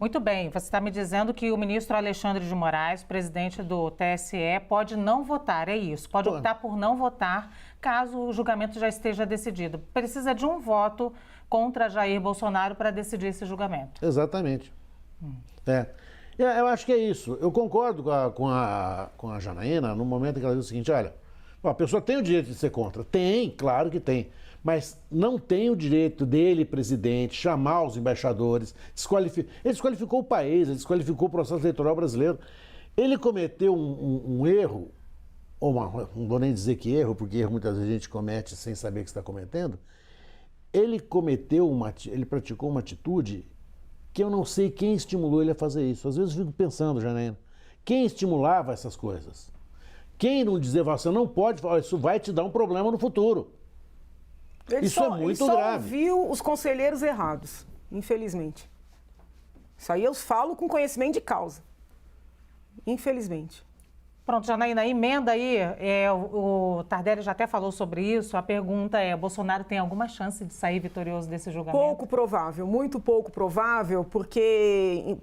Muito bem, você está me dizendo que o ministro Alexandre de Moraes, presidente do TSE, pode não votar, é isso? Pode optar por não votar caso o julgamento já esteja decidido. Precisa de um voto contra Jair Bolsonaro para decidir esse julgamento. Exatamente. Eu acho que é isso. Eu concordo com a Janaína no momento em que ela diz o seguinte, olha, a pessoa tem o direito de ser contra. Tem, claro que tem. Mas não tem o direito dele, presidente, chamar os embaixadores, ele desqualificou o país, ele desqualificou o processo eleitoral brasileiro. Ele cometeu um erro, não vou nem dizer que erro, porque erro muitas vezes a gente comete sem saber que está cometendo. Ele praticou uma atitude que eu não sei quem estimulou ele a fazer isso. Às vezes eu fico pensando, Janaína, quem estimulava essas coisas? Quem não dizia, você não pode, isso vai te dar um problema no futuro. Isso é muito grave. Ele só ouviu os conselheiros errados, infelizmente. Isso aí eu falo com conhecimento de causa. Infelizmente. Pronto, Janaína, emenda aí, o Tardelli já até falou sobre isso, a pergunta é, Bolsonaro tem alguma chance de sair vitorioso desse julgamento? Pouco provável, muito pouco provável, porque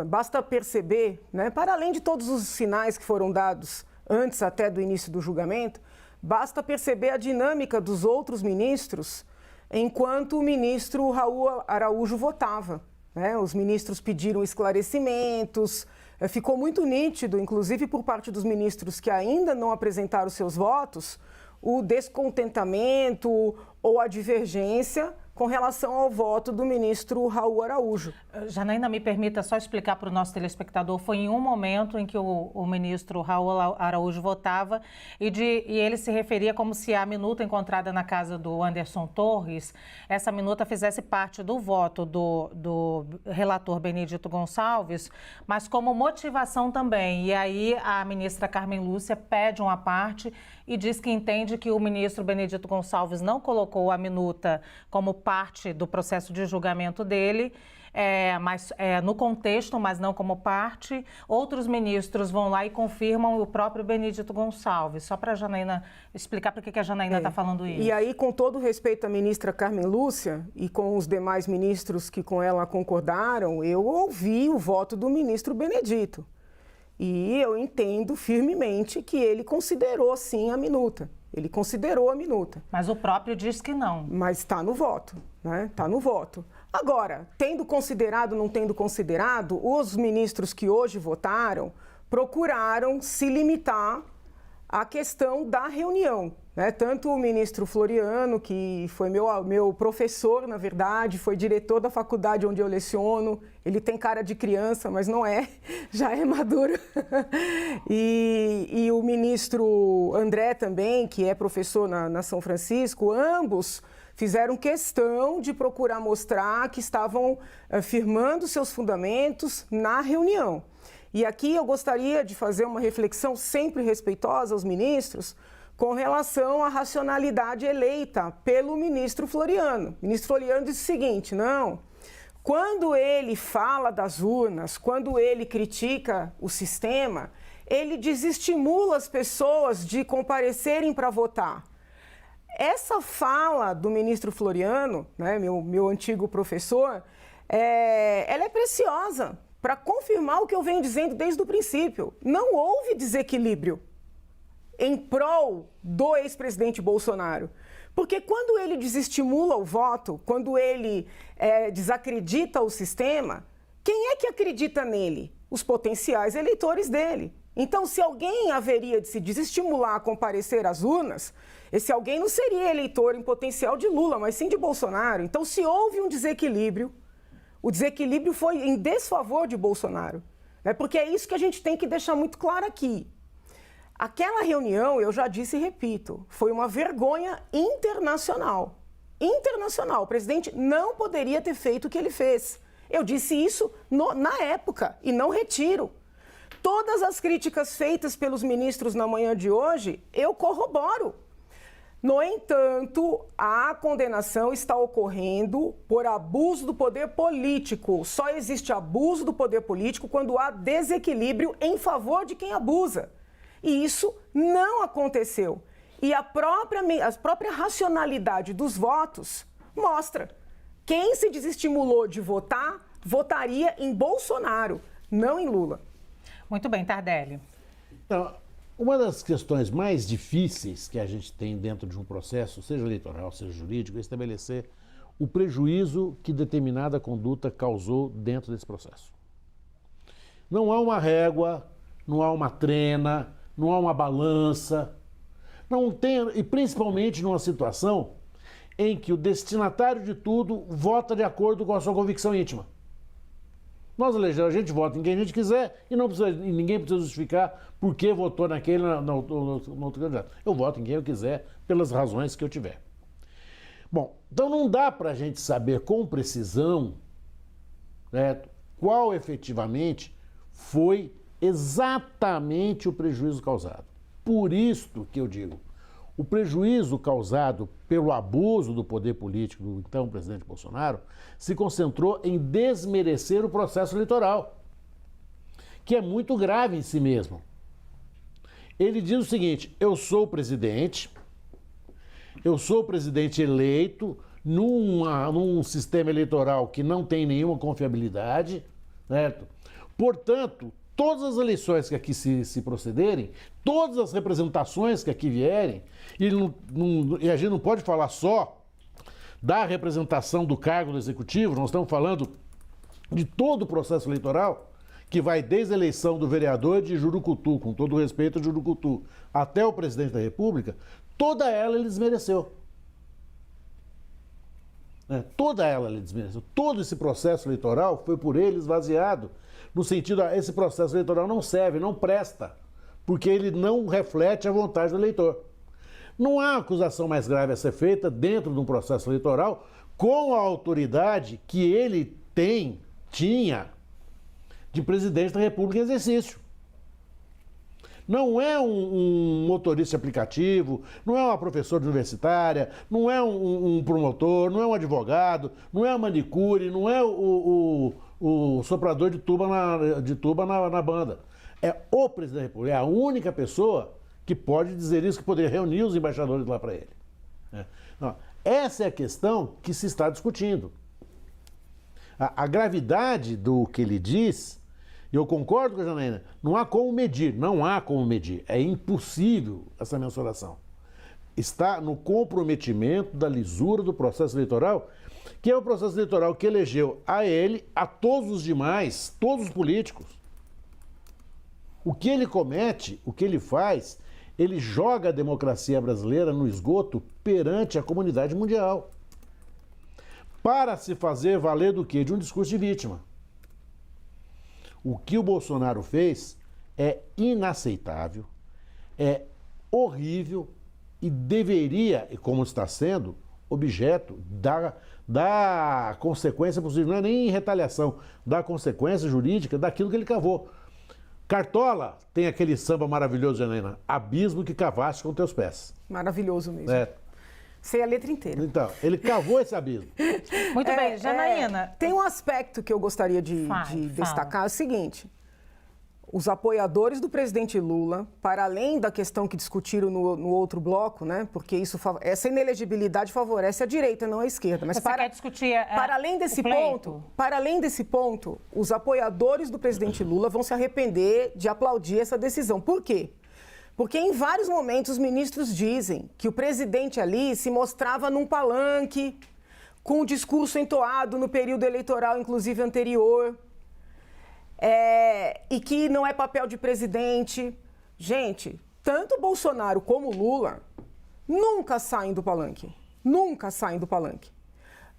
basta perceber, né, para além de todos os sinais que foram dados antes até do início do julgamento, basta perceber a dinâmica dos outros ministros enquanto o ministro Raul Araújo votava, né? Os ministros pediram esclarecimentos, ficou muito nítido, inclusive por parte dos ministros que ainda não apresentaram seus votos, o descontentamento ou a divergência com relação ao voto do ministro Raul Araújo. Janaína, me permita só explicar para o nosso telespectador, foi em um momento em que o ministro Raul Araújo votava e ele se referia como se a minuta encontrada na casa do Anderson Torres, essa minuta fizesse parte do voto do relator Benedito Gonçalves, mas como motivação também. E aí a ministra Carmen Lúcia pede uma parte e diz que entende que o ministro Benedito Gonçalves não colocou a minuta como parte do processo de julgamento dele, no contexto, mas não como parte. Outros ministros vão lá e confirmam o próprio Benedito Gonçalves. Só para a Janaína explicar por que a Janaína está falando isso. E aí, com todo respeito à ministra Carmen Lúcia e com os demais ministros que com ela concordaram, eu ouvi o voto do ministro Benedito. E eu entendo firmemente que ele considerou, sim, a minuta. Ele considerou a minuta. Mas o próprio diz que não. Mas está no voto, né? Está no voto. Agora, tendo considerado, não tendo considerado, os ministros que hoje votaram procuraram se limitar à questão da reunião, né? Tanto o ministro Floriano, que foi meu professor, na verdade, foi diretor da faculdade onde eu leciono, ele tem cara de criança, mas não é, já é maduro. E o ministro André também, que é professor na São Francisco, ambos fizeram questão de procurar mostrar que estavam firmando seus fundamentos na reunião. E aqui eu gostaria de fazer uma reflexão sempre respeitosa aos ministros com relação à racionalidade eleita pelo ministro Floriano. O ministro Floriano disse o seguinte, não, quando ele fala das urnas, quando ele critica o sistema, ele desestimula as pessoas de comparecerem para votar. Essa fala do ministro Floriano, né, meu antigo professor, ela é preciosa para confirmar o que eu venho dizendo desde o princípio. Não houve desequilíbrio em prol do ex-presidente Bolsonaro. Porque quando ele desestimula o voto, quando ele desacredita o sistema, quem é que acredita nele? Os potenciais eleitores dele. Então, se alguém haveria de se desestimular a comparecer às urnas, esse alguém não seria eleitor em potencial de Lula, mas sim de Bolsonaro. Então, se houve um desequilíbrio, o desequilíbrio foi em desfavor de Bolsonaro, né? Porque é isso que a gente tem que deixar muito claro aqui. Aquela reunião, eu já disse e repito, foi uma vergonha internacional. Internacional. O presidente não poderia ter feito o que ele fez. Eu disse isso na época e não retiro. Todas as críticas feitas pelos ministros na manhã de hoje, eu corroboro. No entanto, a condenação está ocorrendo por abuso do poder político. Só existe abuso do poder político quando há desequilíbrio em favor de quem abusa. E isso não aconteceu. E a própria racionalidade dos votos mostra. Quem se desestimulou de votar votaria em Bolsonaro, não em Lula. Muito bem, Tardelli. Então, uma das questões mais difíceis que a gente tem dentro de um processo, seja eleitoral, seja jurídico, é estabelecer o prejuízo que determinada conduta causou dentro desse processo. Não há uma régua, não há uma trena, não há uma balança, não tem, e principalmente numa situação em que o destinatário de tudo vota de acordo com a sua convicção íntima. Nós elegemos, a gente vota em quem a gente quiser e ninguém precisa justificar por que votou naquele no outro candidato. Eu voto em quem eu quiser, pelas razões que eu tiver. Bom, então não dá para a gente saber com precisão, né, qual efetivamente foi exatamente o prejuízo causado. Por isso que eu digo, o prejuízo causado pelo abuso do poder político do então presidente Bolsonaro se concentrou em desmerecer o processo eleitoral, que é muito grave em si mesmo. Ele diz o seguinte: eu sou presidente eleito num sistema eleitoral que não tem nenhuma confiabilidade, certo? Portanto, todas as eleições que aqui se procederem, todas as representações que aqui vierem, e a gente não pode falar só da representação do cargo do Executivo, nós estamos falando de todo o processo eleitoral, que vai desde a eleição do vereador de Jurucutu, com todo o respeito a Jurucutu, até o presidente da República, toda ela ele desmereceu. Toda ela ele desmereceu. Todo esse processo eleitoral foi por ele esvaziado, no sentido, esse processo eleitoral não serve, não presta, porque ele não reflete a vontade do eleitor. Não há acusação mais grave a ser feita dentro de um processo eleitoral com a autoridade que ele tinha de presidente da República em exercício. Não é um motorista de aplicativo, não é uma professora universitária, não é um promotor, não é um advogado, não é uma manicure, não é o soprador de tuba na banda. É o presidente da República, é a única pessoa que pode dizer isso, que poderia reunir os embaixadores lá para ele. Não, essa é a questão que se está discutindo. A gravidade do que ele diz, e eu concordo com a Janaína, não há como medir, é impossível essa mensuração. Está no comprometimento da lisura do processo eleitoral, que é o processo eleitoral que elegeu a ele, a todos os demais, todos os políticos. O que ele comete, o que ele faz, ele joga a democracia brasileira no esgoto perante a comunidade mundial. Para se fazer valer do quê? De um discurso de vítima. O que o Bolsonaro fez é inaceitável, é horrível e deveria, e como está sendo, objeto da consequência possível, não é nem retaliação, da consequência jurídica daquilo que ele cavou. Cartola tem aquele samba maravilhoso, Janaína, abismo que cavaste com teus pés. Maravilhoso mesmo. Sei a letra inteira. Então, ele cavou esse abismo. Muito bem, Janaína. Tem um aspecto que eu gostaria de destacar, é o seguinte: os apoiadores do presidente Lula, para além da questão que discutiram no outro bloco, né? Porque essa inelegibilidade favorece a direita, não a esquerda. Mas você quer discutir para além desse ponto, os apoiadores do presidente Lula vão se arrepender de aplaudir essa decisão. Por quê? Porque em vários momentos os ministros dizem que o presidente ali se mostrava num palanque, com o discurso entoado no período eleitoral, inclusive anterior, e que não é papel de presidente. Gente, tanto Bolsonaro como Lula nunca saem do palanque. Nunca saem do palanque.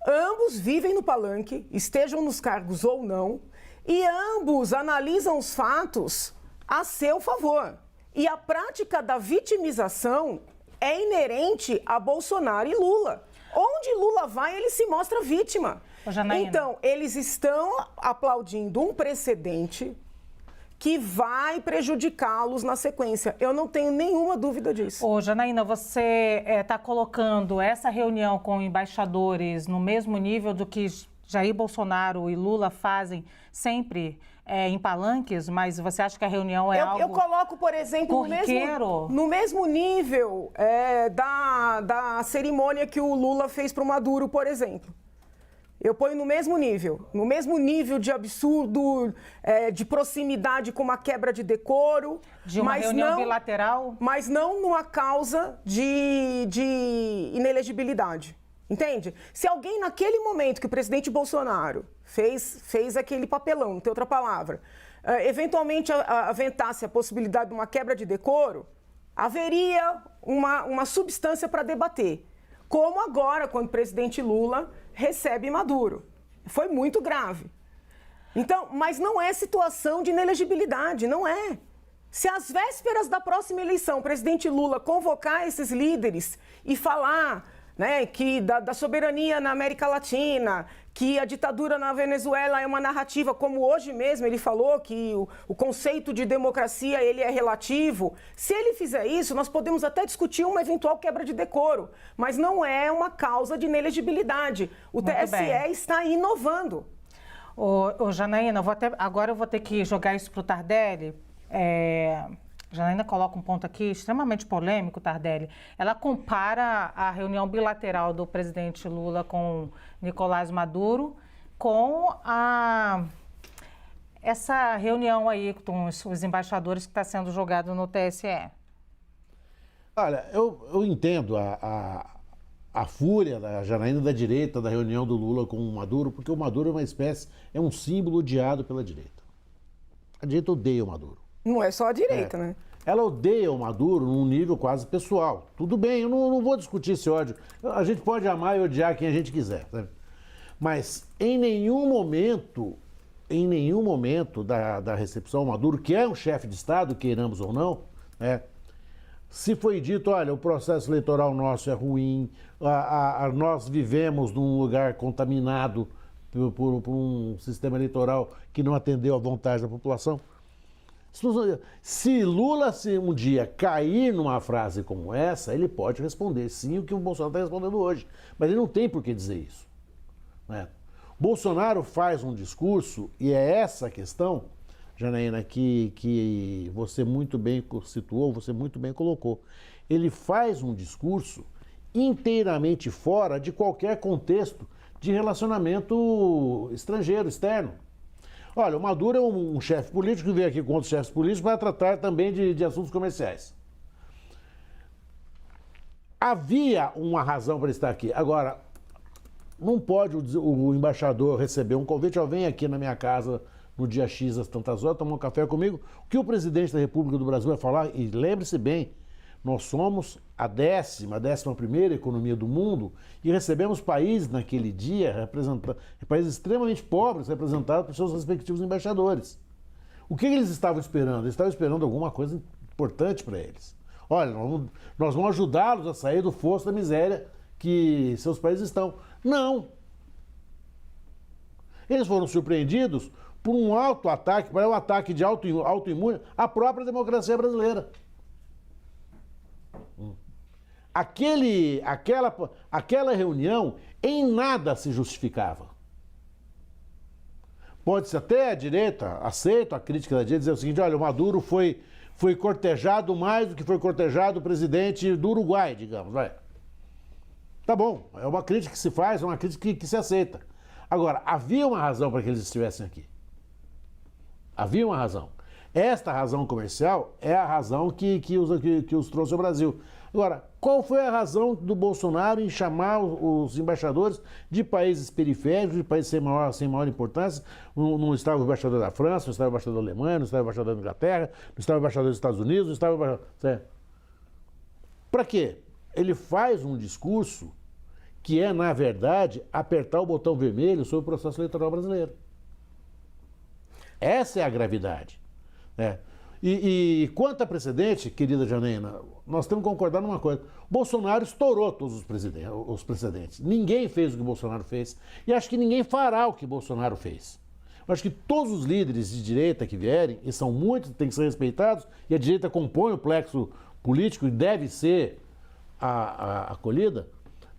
Ambos vivem no palanque, estejam nos cargos ou não, e ambos analisam os fatos a seu favor. E a prática da vitimização é inerente a Bolsonaro e Lula. Onde Lula vai, ele se mostra vítima. Então, eles estão aplaudindo um precedente que vai prejudicá-los na sequência. Eu não tenho nenhuma dúvida disso. Ô, Janaína, você está colocando essa reunião com embaixadores no mesmo nível do que Jair Bolsonaro e Lula fazem sempre em palanques, mas você acha que a reunião é algo Eu coloco, por exemplo, no mesmo nível da cerimônia que o Lula fez para o Maduro, por exemplo. Eu ponho no mesmo nível de absurdo, de proximidade com uma quebra de decoro. De uma reunião bilateral? Mas não numa causa de inelegibilidade. Entende? Se alguém, naquele momento que o presidente Bolsonaro fez aquele papelão, não tem outra palavra, eventualmente aventasse a possibilidade de uma quebra de decoro, haveria uma substância para debater. Como agora, quando o presidente Lula recebe Maduro. Foi muito grave. Então, mas não é situação de inelegibilidade, não é. Se às vésperas da próxima eleição o presidente Lula convocar esses líderes e falar, né, que da soberania na América Latina, que a ditadura na Venezuela é uma narrativa, como hoje mesmo ele falou, que o conceito de democracia ele é relativo. Se ele fizer isso, nós podemos até discutir uma eventual quebra de decoro, mas não é uma causa de inelegibilidade. O TSE está inovando. Janaína, agora eu vou ter que jogar isso para o Tardelli. Janaína coloca um ponto aqui extremamente polêmico, Tardelli. Ela compara a reunião bilateral do presidente Lula com Nicolás Maduro com essa reunião aí com os embaixadores que está sendo jogado no TSE. Olha, eu entendo a fúria da Janaína da direita da reunião do Lula com o Maduro, porque o Maduro é uma espécie, é um símbolo odiado pela direita. A direita odeia o Maduro. Não é só a direita, né? Ela odeia o Maduro num nível quase pessoal. Tudo bem, eu não vou discutir esse ódio. A gente pode amar e odiar quem a gente quiser, sabe? Mas em nenhum momento da recepção ao Maduro, que é um chefe de Estado, queiramos ou não, né, se foi dito, olha, o processo eleitoral nosso é ruim, nós vivemos num lugar contaminado por um sistema eleitoral que não atendeu à vontade da população. Se Lula um dia cair numa frase como essa, ele pode responder sim o que o Bolsonaro está respondendo hoje. Mas ele não tem por que dizer isso. Né? Bolsonaro faz um discurso, e é essa a questão, Janaína, que você muito bem situou, você muito bem colocou. Ele faz um discurso inteiramente fora de qualquer contexto de relacionamento estrangeiro, externo. Olha, o Maduro é um chefe político que veio aqui com outros chefes políticos para tratar também de assuntos comerciais. Havia uma razão para estar aqui. Agora, não pode o embaixador receber um convite, ó, vem aqui na minha casa no dia X às tantas horas, tomar um café comigo. O que o presidente da República do Brasil vai falar, e lembre-se bem, nós somos a 11ª economia do mundo e recebemos países naquele dia, países extremamente pobres, representados por seus respectivos embaixadores. O que eles estavam esperando? Eles estavam esperando alguma coisa importante para eles. Olha, nós vamos ajudá-los a sair do fosso da miséria que seus países estão. Não! Eles foram surpreendidos por um auto-ataque, um ataque de autoimune à própria democracia brasileira. Aquela reunião em nada se justificava. Pode-se até a direita, aceito a crítica da direita, dizer o seguinte, olha, o Maduro foi cortejado mais do que foi cortejado o presidente do Uruguai, digamos, vai. Tá bom, é uma crítica que se faz, é uma crítica que se aceita. Agora, havia uma razão para que eles estivessem aqui. Havia uma razão. Esta razão comercial é a razão que os trouxe ao Brasil. Agora, qual foi a razão do Bolsonaro em chamar os embaixadores de países periféricos, de países sem maior importância? Não estava o embaixador da França, não estava o embaixador da Alemanha, não estava o embaixador da Inglaterra, não estava o embaixador dos Estados Unidos, não estava o embaixador... Para quê? Ele faz um discurso que é, na verdade, apertar o botão vermelho sobre o processo eleitoral brasileiro. Essa é a gravidade. Né? E quanto a precedente, querida Janaína, nós temos que concordar numa coisa. Bolsonaro estourou todos os precedentes. Ninguém fez o que Bolsonaro fez. E acho que ninguém fará o que Bolsonaro fez. Eu acho que todos os líderes de direita que vierem, e são muitos, têm que ser respeitados, e a direita compõe o plexo político e deve ser acolhida,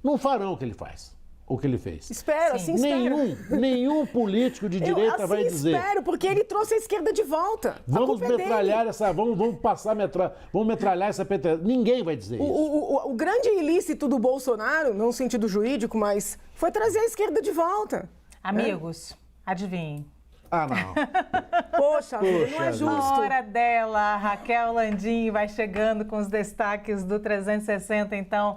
não farão o que ele faz. o que ele fez. Espero, assim espero. Nenhum político de direita assim vai dizer. Espero, porque ele trouxe a esquerda de volta. Vamos metralhar vamos metralhar essa PT. Ninguém vai dizer isso. O grande ilícito do Bolsonaro, não no sentido jurídico, mas foi trazer a esquerda de volta. Amigos, adivinhem. Ah, não. Poxa, não é justo. A hora dela, a Raquel Landim vai chegando com os destaques do 360, então...